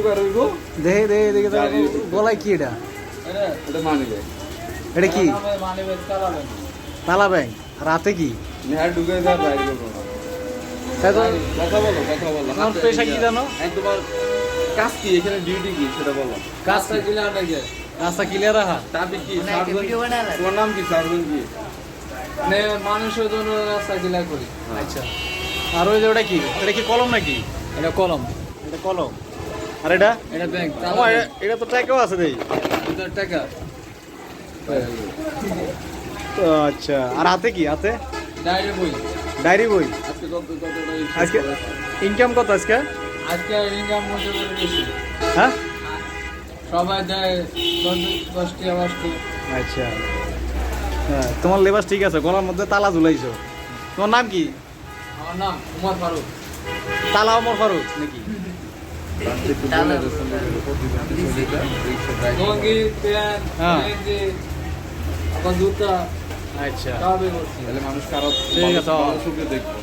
উপকার হইব। দেখে দেখে দেখে তো গলায় কি এটা? এটা মানি ব্যাগ। এটা কি তালা ব্যাংক? রাতে কি নেহার ঢুকে যায় বাইরে করবো না। তাই তো? কথা বলো কথা বলো। তোমার পেশা কি জানো? তোমার কাজ কি, এখানে ডিউটি কি সেটা বলো। কাজটা রাস্তা ক্লিয়ার রাখা। তারপরে কি সার্জন, তোমার নাম কি, সার্জন কি? মানুষের জন্য রাস্তা ক্লিয়ার করি। আচ্ছা, আর ওই যে ওটা কি? এটা কি কলম নাকি? এটা কলম, এটা কলম। আর এটা এটা ব্যাংক, এটা তো টাকাও আছে দেই। টাকা। তো আচ্ছা, আর হাতে কি? হাতে ডায়েরি বই। ডায়েরি বই। আজকে কত আজকে ইনকাম কত আজকে? আজকে ইনকাম মোটামুটি বেশি। হ্যাঁ সবাই দেয় 10টি 20টি। আচ্ছা, হ্যাঁ তোমার লেবাস ঠিক আছে, গলার মধ্যে তালা ঝুলাইছো। তোমার নাম কি? আমার নাম উমর ফারুক। তালা ওমর ফারুক নাকি? লুঙ্গি, প্যান্ট, হ্যাঁ। গেঞ্জি, আবার জুতা আচ্ছা, সবই করছি। তাহলে মানুষ খারাপ ঠিক আছে। সুখে দেখবো।